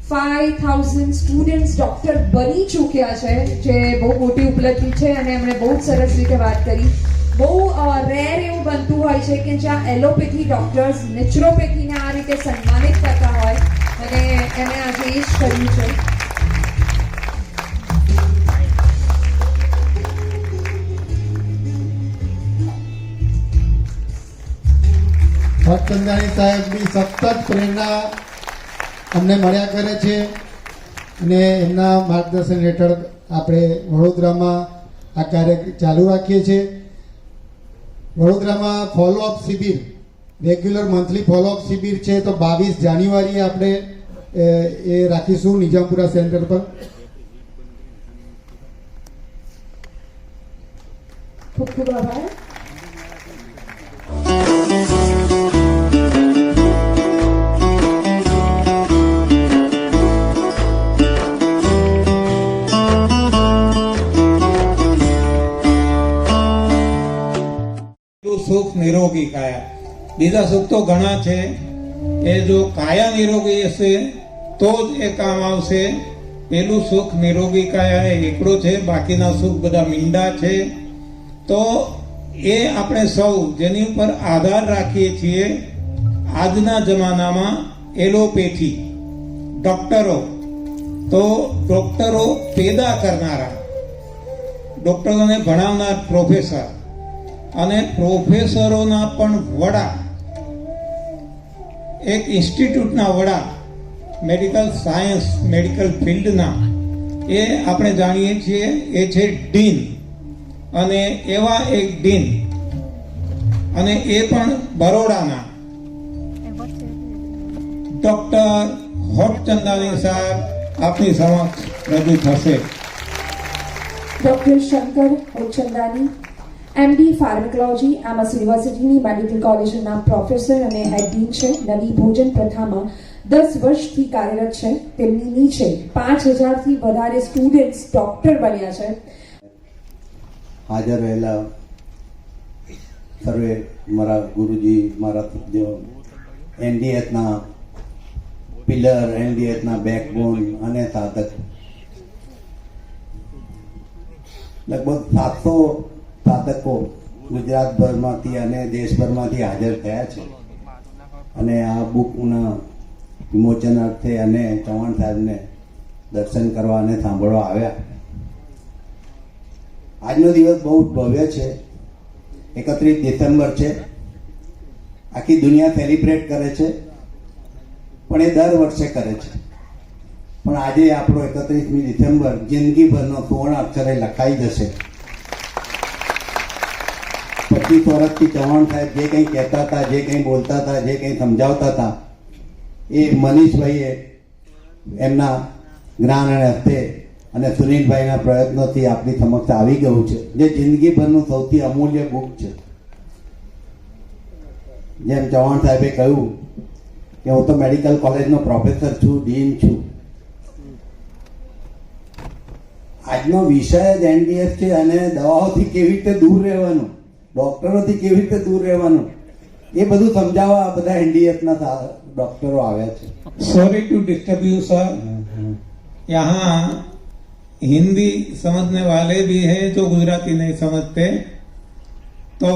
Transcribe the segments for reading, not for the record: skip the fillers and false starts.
5000 students doctor બની ચૂક્યા છે, જે બહુ મોટી ઉપલબ્ધિ છે અને એમણે બહુ સરસ રીતે વાત કરી. બહુ રેર એવું બનતું હોય છે કે જ્યાં એલોપેથી ડોક્ટર્સ નેચરોપેથીને આ રીતે સન્માનિત કરતા હોય, અને એમણે આજે એ જ કર્યું છે. હરચંદાણી સાહેબની સતત પ્રેરણા અમને મળ્યા કરે છે અને એમના માર્ગદર્શન હેઠળ આપણે વડોદરામાં આ કાર્ય ચાલુ રાખીએ છીએ. વડોદરામાં ફોલોઅપ શિબિર, રેગ્યુલર મંથલી ફોલોઅપ શિબિર છે, તો 22 જાન્યુઆરીએ આપણે એ રાખીશું નિજામપુરા સેન્ટર પર. ખૂબ ખૂબ આભાર. સુખ નિરોગી કાયા. બીજા સુખ તો ઘણા છે, એ જો કાયા નિરોગી હશે તો જ એ કામ આવશે. પેલું સુખ નિરોગી કાયા એ એકડો છે, બાકીના સુખ બધા મીંડા છે. તો એ આપણે સૌ જેની ઉપર આધાર રાખીએ છીએ, આજના જમાનામાં એલોપેથી ડોક્ટરો, તો ડોક્ટરો પેદા કરનારા, ડોક્ટરોને ભણાવનાર પ્રોફેસર અને પ્રોફેસરોના પણ વડા, એક ઇન્સ્ટિટ્યૂટના વડા, મેડિકલ સાયન્સ મેડિકલ ફિલ્ડના, એ આપણે જાણીએ છીએ એ છે ડીન. અને એવા એક ડીન, અને એ પણ બરોડાના ડોક્ટર હોટચંદાની સાહેબ આપની સમક્ષ રજૂ થશે. ડોક્ટર શંકર હોટચંદાની, એમડી ફાર્માકોલોજી, આમસ યુનિવર્સિટીની મેડિકલ કોલેજના પ્રોફેસર અને હેડ ડીન છે. નવી ભોજન પ્રથામાં 10 વર્ષથી કાર્યરત છે. તેમની નીચે 5000થી વધારે સ્ટુડન્ટ્સ ડોક્ટર બન્યા છે. હાજર રહેલા સર્વે મારા ગુરુજી, મારા પૂજ્ય, એનડીએસના પિલર, એનડીએસના બેકબોન અને સાધક, લગભગ 700 સાધકો ગુજરાતભરમાંથી અને દેશભરમાંથી હાજર થયા છે અને આ બુકના વિમોચન અર્થે અને ચૌહાણ સાહેબને દર્શન કરવા અને સાંભળવા આવ્યા. આજનો દિવસ બહુ ભવ્ય છે. 31 ડિસેમ્બર છે. આખી દુનિયા સેલિબ્રેટ કરે છે, પણ એ દર વર્ષે કરે છે. પણ આજે આપણો 31મી ડિસેમ્બર જિંદગીભરનો સુવર્ણ અક્ષરે લખાઈ જશે. 25 વર્ષથી ચૌહાણ સાહેબ જે કંઈ કહેતા હતા, જે કંઈ બોલતા હતા, જે કંઈ સમજાવતા હતા, એ મનીષભાઈએ એમના જ્ઞાન અને હસ્તે અને સુનિલભાઈના પ્રયત્નોથી આપણી સમક્ષ આવી ગયું છે, જે જિંદગીભરનું સૌથી અમૂલ્ય બુક છે. જેમ ચૌહાણ સાહેબે કહ્યું કે હું તો મેડિકલ કોલેજનો પ્રોફેસર છું, ડીન છું. આજનો વિષય જ એનડીએસ છે અને દવાઓથી કેવી રીતે દૂર રહેવાનું, ડોક્ટરોથી કેવી રીતે દૂર રહેવાનું, એ બધું समझावा બધા एनडीएस ना डॉक्टरों आया थे. Sorry to disturb you sir, यहाँ हिंदी समझने वाले भी हैं जो गुजराती नहीं समझते, तो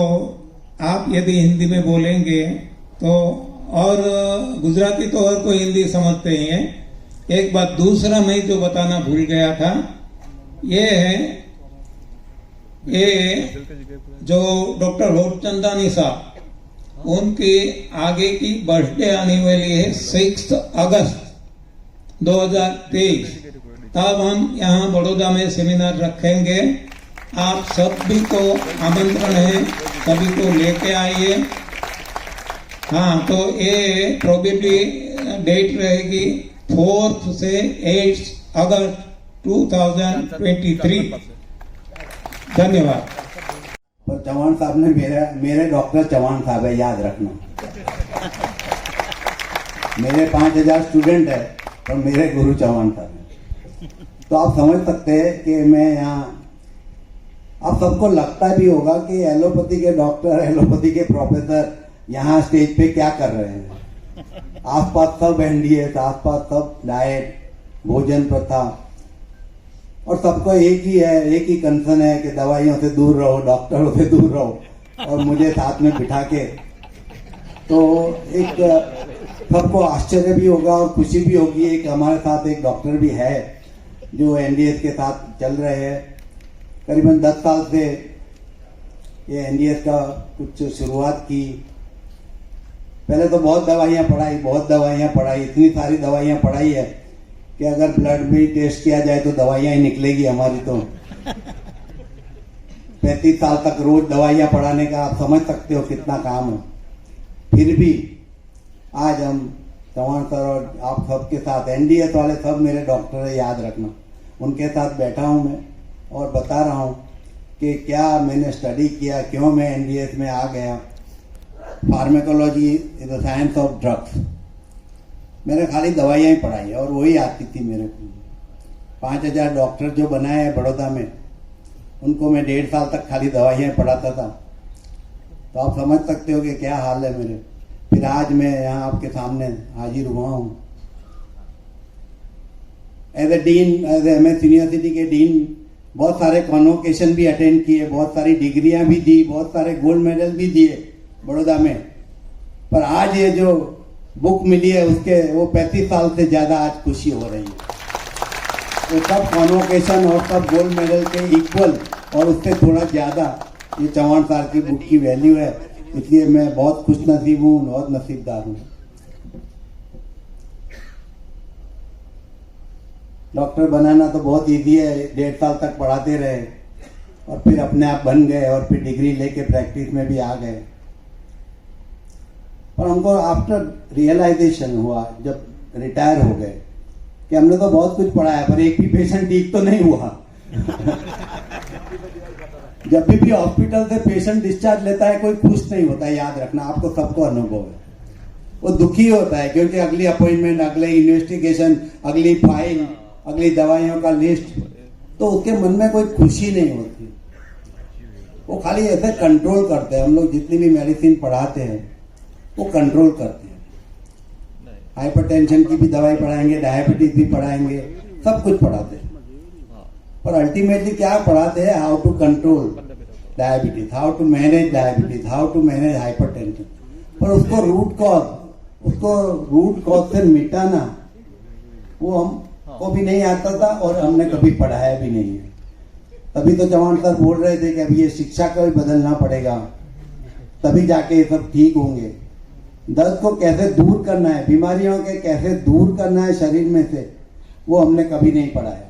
आप यदि हिंदी में बोलेंगे तो, और गुजराती तो हर कोई हिंदी समझते ही है. एक बात दूसरा मैं जो बताना भूल गया था, ये है ये जो डॉक्टर होटचंदानी साहब, उनकी आगे की बर्थडे आने वाली है 6 अगस्त 2023. तब हम यहाँ बड़ौदा में सेमिनार रखेंगे. आप सभी को आमंत्रण है, सभी को लेके आइए. हाँ, तो ये प्रोबेबली डेट रहेगी 4 से 8 अगस्त 2023. धन्यवाद. पर चौहान साहब ने मेरे डॉक्टर चौहान साहब है, याद रखना. मेरे 5000 स्टूडेंट है, पर मेरे गुरु चौहान साहब है. तो आप समझ सकते हैं कि मैं यहाँ, आप सबको लगता भी होगा कि एलोपैथी के डॉक्टर, एलोपैथी के प्रोफेसर यहाँ स्टेज पे क्या कर रहे हैं. आसपास सब एनडीएस, आसपास सब डाइट, भोजन प्रथा, और सबको एक ही है, एक ही कंसर्न है कि दवाइयों से दूर रहो, डॉक्टरों से दूर रहो, और मुझे साथ में बिठा के, तो एक सबको आश्चर्य भी होगा और खुशी भी होगी। एक हमारे साथ एक डॉक्टर भी है जो एनडीएस के साथ चल रहे हैं, करीबन 10 साल से ये एनडीएस का कुछ शुरुआत की। पहले तो बहुत दवाइयाँ पढ़ाई, इतनी सारी दवाइयाँ पढ़ाई है कि अगर ब्लड भी टेस्ट किया जाए तो दवाइयाँ ही निकलेगी हमारी। तो 35 साल तक रोज दवाइयाँ पढ़ाने का आप समझ सकते हो कितना काम है। फिर भी आज हम चौहान सर और आप सबके साथ, एनडीएस वाले सब मेरे डॉक्टर है, याद रखना, उनके साथ बैठा हूँ मैं और बता रहा हूँ कि क्या मैंने स्टडी किया, क्यों मैं एनडीएस में आ गया। Pharmacology is the science of drugs. मैंने खाली दवाइयाँ ही पढ़ाई और वही आती थी मेरे को। 5000 डॉक्टर जो बनाए हैं बड़ौदा में, उनको मैं 1.5 साल तक खाली दवाइयाँ पढ़ाता था। तो आप समझ सकते हो कि क्या हाल है मेरे। फिर आज मैं यहाँ आपके सामने हाजिर हुआ हूँ as a dean, as MS university के डीन। बहुत सारे कॉन्वोकेशन भी अटेंड किए, बहुत सारी डिग्रियां भी दी, बहुत सारे गोल्ड मेडल भी दिए बड़ौदा में। पर आज ये जो बुक मिली है उसके वो 35 साल से ज्यादा आज खुशी हो रही है। तो सब कॉन्वोकेशन और सब गोल्ड मेडल के इक्वल और उससे थोड़ा ज्यादा ये चौहान सर की बुक की वैल्यू है। इसलिए मैं बहुत खुश नसीब हूँ, बहुत नसीबदार हूँ। डॉक्टर बनाना तो बहुत इजी है, 1.5 साल तक पढ़ाते रहे और फिर अपने आप बन गए और फिर डिग्री लेके प्रैक्टिस में भी आ गए। पर हमको आफ्टर रियलाइजेशन हुआ जब रिटायर हो गए कि हमने तो बहुत कुछ पढ़ा है पर एक भी पेशेंट ठीक तो नहीं हुआ। जब भी हॉस्पिटल से पेशेंट डिस्चार्ज लेता है कोई खुश नहीं होता है, याद रखना, आपको सबको अनुभव है। वो दुखी होता है क्योंकि अगली अपॉइंटमेंट, अगले इन्वेस्टिगेशन, अगली फाइल, अगली दवाइयों का लिस्ट, तो उसके मन में कोई खुशी नहीं होती। वो खाली ऐसे कंट्रोल करते हैं। हम लोग जितनी भी मेडिसिन पढ़ाते हैं वो कंट्रोल करते हैं। हाइपरटेंशन की भी दवाई पढ़ाएंगे, डायबिटीज भी पढ़ाएंगे, सब कुछ पढ़ाते हैं। पर अल्टीमेटली क्या पढ़ाते हैं? How to control diabetes, how to manage diabetes, how to manage hypertension. पर उसको रूट कॉज से मिटाना वो हमको भी नहीं आता था और हमने कभी पढ़ाया भी नहीं है। तभी तो चौहान सर बोल रहे थे कि अभी ये शिक्षा को भी बदलना पड़ेगा, तभी जाके ये सब ठीक होंगे। दर्द को कैसे दूर करना है, बीमारियों के कैसे दूर करना है शरीर में से, वो हमने कभी नहीं पढ़ाया।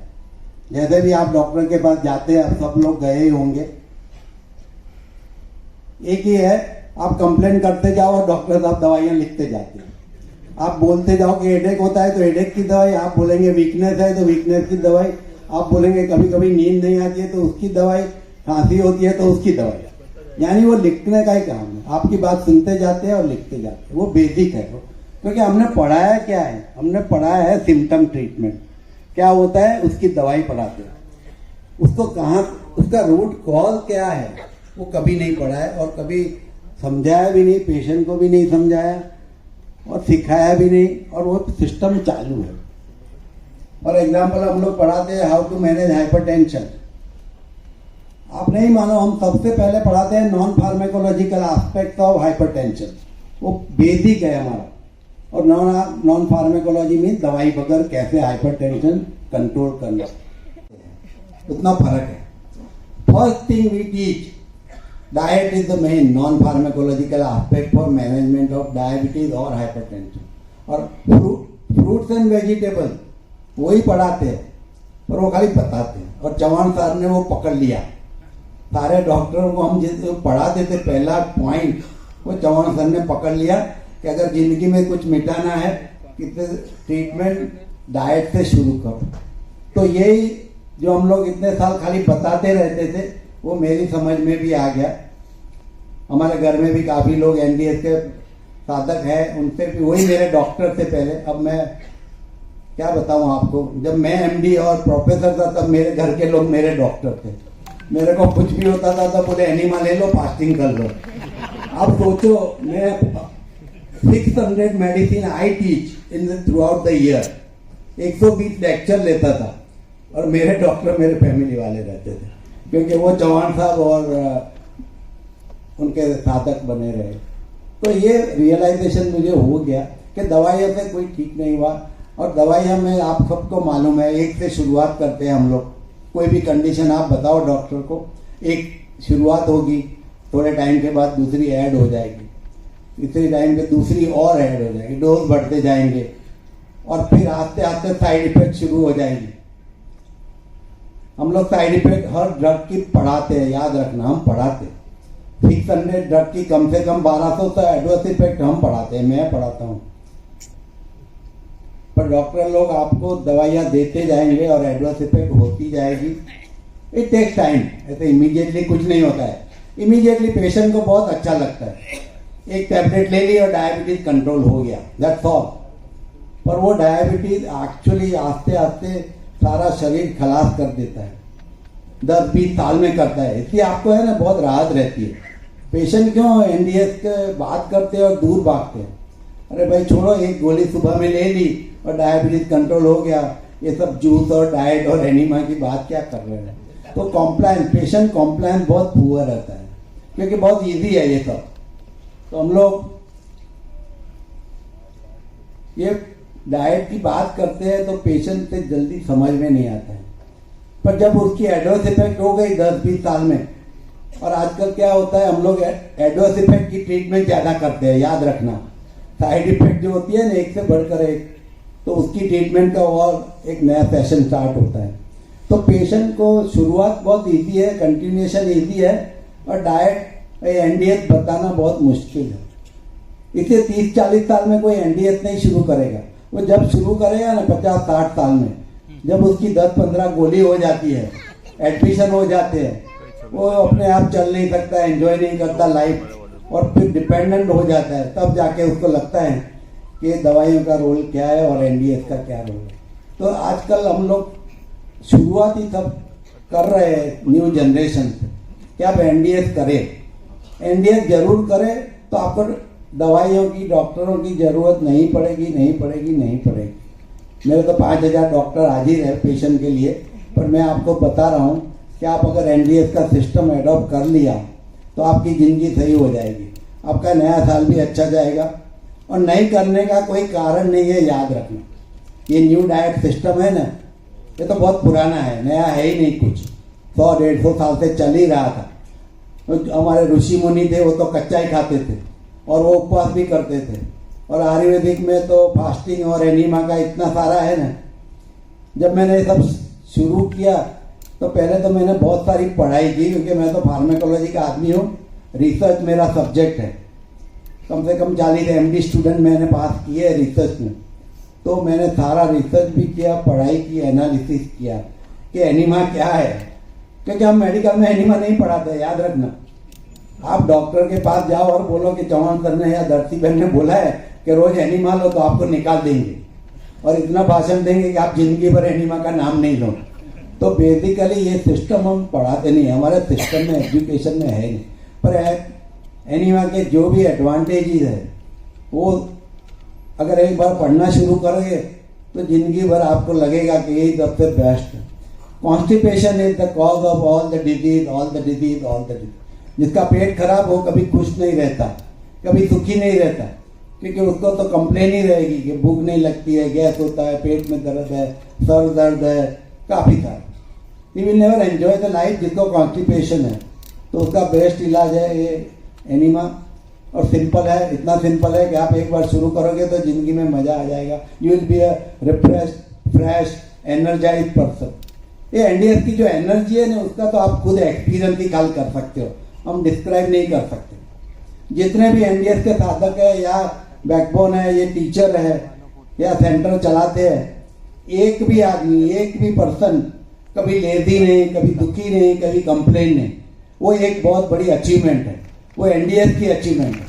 जैसे भी आप डॉक्टर के पास जाते हैं, आप सब लोग गए ही होंगे, एक ही है, आप कंप्लेन करते जाओ और डॉक्टर साहब दवाइयां लिखते जाते हैं। आप बोलते जाओ कि हेडेक होता है तो हेडेक की दवाई, आप बोलेंगे वीकनेस है तो वीकनेस की दवाई, आप बोलेंगे कभी कभी नींद नहीं आती है तो उसकी दवाई, खांसी होती है तो उसकी दवाई। यानी वो लिखने का ही काम है। आपकी बात सुनते जाते हैं और लिखते जाते हैं। वो बेसिक है वो, क्योंकि हमने पढ़ाया क्या है? हमने पढ़ाया है सिम्टम ट्रीटमेंट, क्या होता है उसकी दवाई पढ़ाते हैं। उसको कहाँ, उसका रूट कॉज क्या है वो कभी नहीं पढ़ा है और कभी समझाया भी नहीं, पेशेंट को भी नहीं समझाया और सिखाया भी नहीं, और वो सिस्टम चालू है। फॉर एग्जाम्पल हम लोग पढ़ाते हैं हाउ टू मैनेज हाइपरटेंशन। आप नहीं मानो, हम सबसे पहले पढ़ाते हैं non pharmacological aspect of hypertension. वो बेसिक है हमारा। और नॉन फार्मेकोलॉजी में दवाई बगैर कैसे हाइपरटेंशन कंट्रोल करना, उतना फर्क है। First thing we teach, diet is the main non pharmacological aspect for management of diabetes और हाइपरटेंशन। और फ्रूट्स एंड वेजिटेबल वही पढ़ाते हैं पर वो खाली बताते हैं। और चौहान साहब ने वो पकड़ लिया। सारे डॉक्टरों को हम जिस पढ़ाते थे पहला पॉइंट वो चौहान सर ने पकड़ लिया कि अगर जिंदगी में कुछ मिटाना है कि ट्रीटमेंट डाइट से शुरू करो। तो यही जो हम लोग इतने साल खाली बताते रहते थे वो मेरी समझ में भी आ गया। हमारे घर में भी काफी लोग एनडीएस के साधक हैं, उनसे भी वही मेरे डॉक्टर थे पहले। अब मैं क्या बताऊं आपको, जब मैं एमडी और प्रोफेसर था तब मेरे घर के लोग मेरे डॉक्टर थे। मेरे को कुछ भी होता था तो बोले एनिमा ले लो, फास्टिंग कर लो। अब सोचो, मैं 600 medicine I teach in through out the year. 120 lecture लेता था और मेरे डॉक्टर मेरे फैमिली वाले रहते थे, क्योंकि वो चौहान साहब और उनके साधक बने रहे। तो ये रियलाइजेशन मुझे हो गया कि दवाइयों से कोई ठीक नहीं हुआ। और दवाइयाँ में आप सबको मालूम है, एक से शुरुआत करते हैं हम लोग। कोई भी कंडीशन आप बताओ डॉक्टर को, एक शुरुआत होगी, थोड़े टाइम के बाद दूसरी ऐड हो जाएगी, इतने टाइम पे दूसरी और ऐड हो जाएगी, डोज बढ़ते जाएंगे और फिर आस्ते आस्ते साइड इफेक्ट शुरू हो जाएंगे। हम लोग साइड इफेक्ट हर ड्रग की पढ़ाते हैं, याद रखना, हम पढ़ाते हैं। 600 ड्रग की कम से कम 1200 तो एडवर्स इफेक्ट हम पढ़ाते हैं, मैं पढ़ाता हूँ। पर डॉक्टर लोग आपको दवाइयाँ देते जाएंगे और एडवर्स इफेक्ट होती जाएगी। इट टेक्स टाइम, ऐसे इमीडिएटली कुछ नहीं होता है। इमीडिएटली पेशेंट को बहुत अच्छा लगता है, एक टैबलेट ले ली और डायबिटीज कंट्रोल हो गया, दैट्स ऑल। पर वो डायबिटीज एक्चुअली आस्ते आस्ते सारा शरीर खलास कर देता है, 10-20 साल में करता है। इसलिए आपको है ना बहुत राहत रहती है। पेशेंट क्यों एनडीएस के बात करते हैं और दूर भागते हैं, अरे भाई छोड़ो, एक गोली सुबह में ले ली और डायबिटीज कंट्रोल हो गया, ये सब जूस और डाइट और एनीमा की बात क्या कर रहे हैं। तो कॉम्प्लायंस, पेशेंट कॉम्प्लायंस बहुत पुअर रहता है, क्योंकि बहुत इजी है ये सब। तो हम लोग ये डाइट की बात करते हैं तो पेशेंट से जल्दी समझ में नहीं आता है, पर जब उसकी एडवर्स इफेक्ट हो गई 10-20 साल में, और आजकल क्या होता है, हम लोग एडवर्स इफेक्ट की ट्रीटमेंट ज्यादा करते हैं, याद रखना। साइड इफेक्ट जो होती है ना, एक से बढ़कर एक, तो उसकी ट्रीटमेंट का और एक नया सेशन स्टार्ट होता है। तो पेशेंट को शुरुआत बहुत इजी है, कंटिन्यूएशन इजी है, और डाइट एनडीएस बताना बहुत मुश्किल है। इसे 30-40 साल में कोई एनडीएस नहीं शुरू करेगा। वो जब शुरू करेगा ना 50-60 साल में, जब उसकी 10-15 गोली हो जाती है, एडमिशन हो जाते हैं, वो अपने आप चल नहीं सकता, एंजॉय नहीं करता लाइफ, और फिर डिपेंडेंट हो जाता है, तब जाके उसको लगता है कि दवाइयों का रोल क्या है और एनडीएस का क्या रोल है। तो आजकल हम लोग शुरुआत ही सब कर रहे हैं न्यू जनरेशन से कि आप एनडीएस करें, एनडीएस जरूर करें, तो आपको दवाइयों की, डॉक्टरों की जरूरत नहीं पड़ेगी। मेरे तो 5000 डॉक्टर हाजिर है पेशेंट के लिए, पर मैं आपको बता रहा हूँ कि आप अगर एनडीएस का सिस्टम एडॉप्ट कर लिया तो आपकी जिंदगी सही हो जाएगी, आपका नया साल भी अच्छा जाएगा, और नहीं करने का कोई कारण नहीं है, याद रखना। ये न्यू डाइट सिस्टम है ना, ये तो बहुत पुराना है, नया है ही नहीं कुछ, 100-150 साल से चल ही रहा था। तो हमारे ऋषि मुनि थे, वो तो कच्चा ही खाते थे और वो उपवास भी करते थे। और आयुर्वेदिक में तो फास्टिंग और एनीमा का इतना सारा है ना। जब मैंने ये सब शुरू किया तो पहले तो मैंने बहुत सारी पढ़ाई की, क्योंकि मैं तो फार्मेकोलॉजी का आदमी हूँ, रिसर्च मेरा सब्जेक्ट है। कम से कम 40 एमडी स्टूडेंट मैंने पास किए रिसर्च में। तो मैंने सारा रिसर्च भी किया, पढ़ाई की, एनालिसिस किया कि एनीमा क्या है, क्योंकि हम मेडिकल में एनीमा नहीं पढ़ाते, याद रखना। आप डॉक्टर के पास जाओ और बोलो कि चौहान सर ने या धरती बहन ने बोला है कि रोज एनीमा लो, तो आपको निकाल देंगे और इतना भाषण देंगे कि आप जिंदगी भर एनीमा का नाम नहीं लो। तो बेसिकली ये सिस्टम हम पढ़ाते नहीं, हमारे सिस्टम में, एजुकेशन में है नहीं। पर एनीमा के जो भी एडवांटेजेस है, वो अगर एक बार पढ़ना शुरू करोगे तो जिंदगी भर आपको लगेगा कि यही सबसे बेस्ट है। Constipation is the cause of all the disease. जिसका पेट खराब हो कभी खुश नहीं रहता, कभी सुखी नहीं रहता, क्योंकि उसको तो कंप्लेन ही रहेगी कि भूख नहीं लगती है, गैस होता है, पेट में दर्द है, सर दर्द है, काफी सारा। He will never enjoy the life. जिसको कॉन्स्टिपेशन है तो उसका बेस्ट इलाज है ये एनीमा, और सिंपल है, इतना सिंपल है कि आप एक बार शुरू करोगे तो जिंदगी में मजा आ जाएगा। You will be a refresh, fresh, energize person. ये एनडीएस की जो एनर्जी है ना, उसका तो आप खुद एक्सपीरियंस ही काल कर सकते हो, हम डिस्क्राइब नहीं कर सकते। जितने भी एनडीएस के साधक है या बैकबोन है, ये टीचर है या सेंटर चलाते हैं, एक भी आदमी, एक भी पर्सन कभी लेजी नहीं, कभी दुखी नहीं, कभी कंप्लेन नहीं। वो एक बहुत बड़ी अचीवमेंट है, वो एनडीएस की अचीवमेंट है।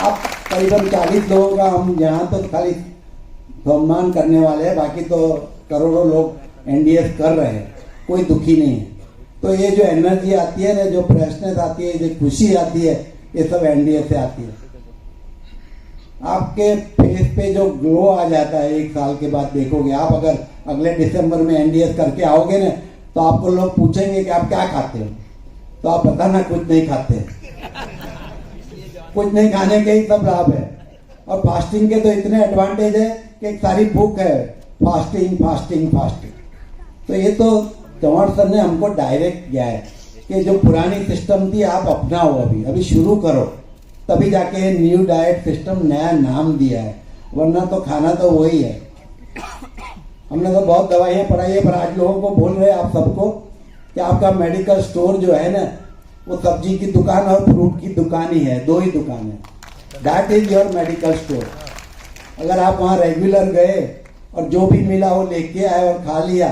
अब करीबन 40 लोगों का हम यहाँ तो खाली सम्मान करने वाले हैं, बाकी तो करोड़ों लोग एनडीएस कर रहे हैं, कोई दुखी नहीं है। तो ये जो एनर्जी आती है ना, जो फ्रेशनेस आती है, जो खुशी आती है, ये सब एनडीएस से आती है। आपके फेस पे जो ग्लो आ जाता है 1 साल के बाद देखोगे आप, अगर अगले दिसंबर में एनडीएस करके आओगे ना तो आपको लोग पूछेंगे कि आप क्या खाते हो, तो आप बताना कुछ नहीं खाते। कुछ नहीं खाने के ही सब लाभ है। और फास्टिंग के तो इतने एडवांटेज है कि एक सारी बुक है, फास्टिंग फास्टिंग फास्टिंग। तो ये तो चौहान सर ने हमको डायरेक्ट किया है कि जो पुरानी सिस्टम थी आप अपनाओ, अभी शुरू करो, तभी जाके न्यू डाइट सिस्टम नया नाम दिया है, वरना तो खाना तो वही है। हमने तो बहुत दवाइयाँ पढ़ाई है, पर आज लोगों को बोल रहे हैं आप सबको कि आपका मेडिकल स्टोर जो है ना वो सब्जी की दुकान और फ्रूट की दुकान ही है, 2 ही दुकान है। That is your medical store. अगर आप वहाँ रेगुलर गए और जो भी मिला वो लेके आए और खा लिया,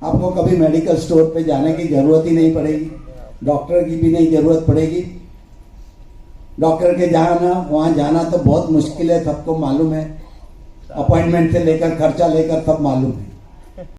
आपको कभी मेडिकल स्टोर पे जाने की जरूरत ही नहीं पड़ेगी, डॉक्टर की भी नहीं जरूरत पड़ेगी। डॉक्टर के वहाँ जाना तो बहुत मुश्किल है, सबको मालूम है, अपॉइंटमेंट से लेकर खर्चा लेकर सब मालूम है।